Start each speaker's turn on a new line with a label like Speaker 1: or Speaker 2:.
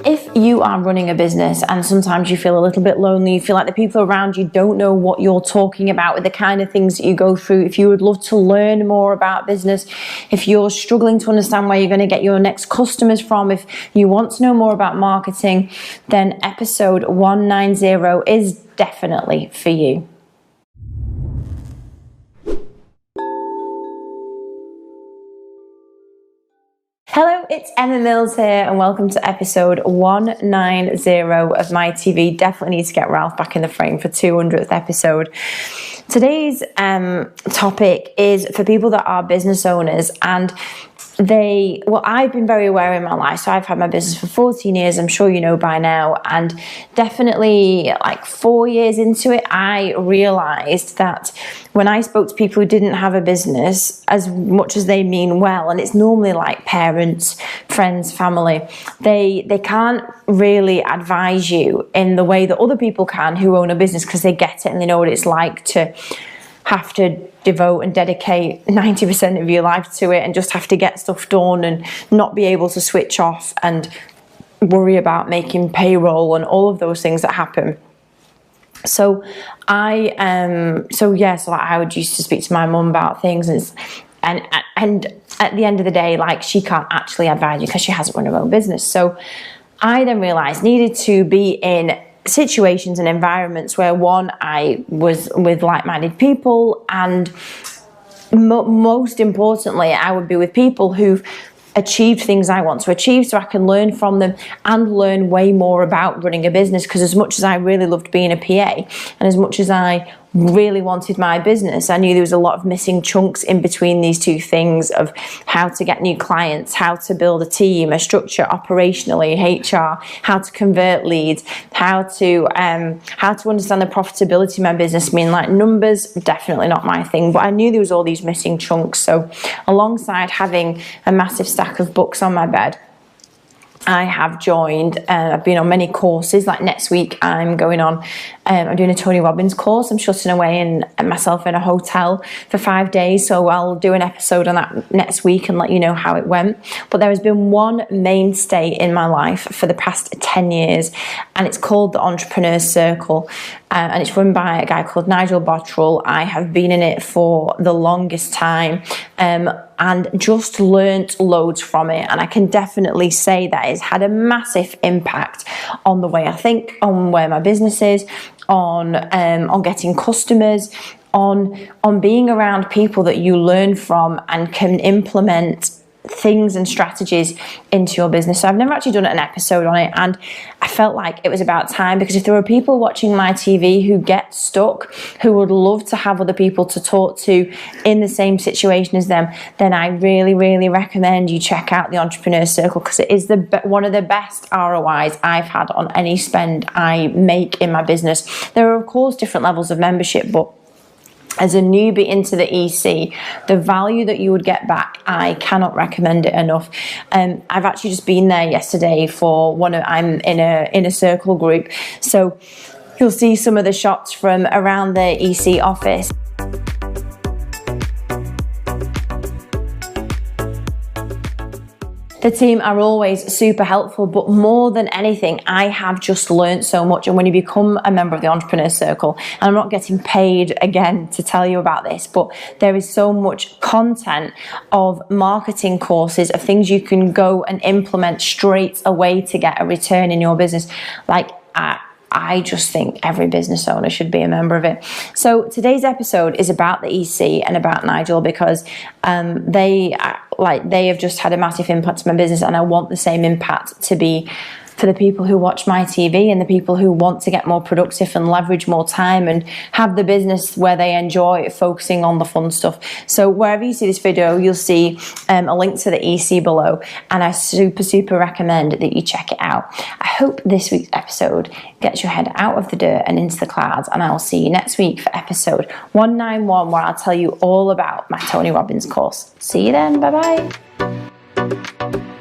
Speaker 1: If you are running a business and sometimes you feel a little bit lonely, you feel like the people around you don't know what you're talking about with the kind of things that you go through, if you would love to learn more about business, if you're struggling to understand where you're going to get your next customers from, if you want to know more about marketing, then episode 190 is definitely for you. Hello, it's Emma Mills here and welcome to episode 190 of MiTV. Definitely need to get Ralph back in the frame for 200th episode. Today's topic is for people that are business owners, and I've been very aware in my life. So I've had my business for 14 years, I'm sure you know by now, and definitely like 4 years into it, I realized that when I spoke to people who didn't have a business, as much as they mean well, and it's normally like parents, friends, family, they can't really advise you in the way that other people can who own a business, because they get it and they know what it's like to have to devote and dedicate 90% of your life to it and just have to get stuff done and not be able to switch off and worry about making payroll and all of those things that happen. So I would used to speak to my mum about things, and at the end of the day, like, she can't actually advise you because she hasn't run her own business. So I then realized needed to be in situations and environments where, one, I was with like-minded people, and most importantly, I would be with people who've achieved things I want to achieve, so I can learn from them and learn way more about running a business. Because as much as I really loved being a PA, and as much as I really wanted my business, I knew there was a lot of missing chunks in between these two things of how to get new clients, how to build a team, a structure operationally, HR, how to convert leads, how to understand the profitability of my business. I mean, like, numbers, definitely not my thing, but I knew there was all these missing chunks. So alongside having a massive stack of books on my bed, I have joined, I've been on many courses. Like next week I'm going on, I'm doing a Tony Robbins course. I'm shutting away myself in a hotel for 5 days, so I'll do an episode on that next week and let you know how it went. But there has been one mainstay in my life for the past 10 years, and it's called the Entrepreneur Circle, and it's run by a guy called Nigel Bottrell. I have been in it for the longest time, and just learnt loads from it, and I can definitely say that it's had a massive impact on the way I think, on where my business is, on getting customers, on being around people that you learn from and can implement things and strategies into your business. So I've never actually done an episode on it, and I felt like it was about time, because if there are people watching MiTV who get stuck, who would love to have other people to talk to in the same situation as them, then I really, really recommend you check out the Entrepreneur Circle, because it is one of the best ROIs I've had on any spend I make in my business. There are of course different levels of membership, but as a newbie into the EC, the value that you would get back, I cannot recommend it enough. I've actually just been there yesterday for I'm in a circle group, so you'll see some of the shots from around the EC office. The team are always super helpful, but more than anything, I have just learned so much. And when you become a member of the Entrepreneur Circle, and I'm not getting paid again to tell you about this, but there is so much content of marketing courses, of things you can go and implement straight away to get a return in your business. Like, I just think every business owner should be a member of it. So today's episode is about the EC and about Nigel, because they have just had a massive impact on my business, and I want the same impact to be for the people who watch MiTV and the people who want to get more productive and leverage more time and have the business where they enjoy focusing on the fun stuff. So wherever you see this video, you'll see a link to the EC below, and I super recommend that you check it out. I hope this week's episode gets your head out of the dirt and into the clouds, and I will see you next week for episode 191, where I'll tell you all about my Tony Robbins course. See you then. Bye bye.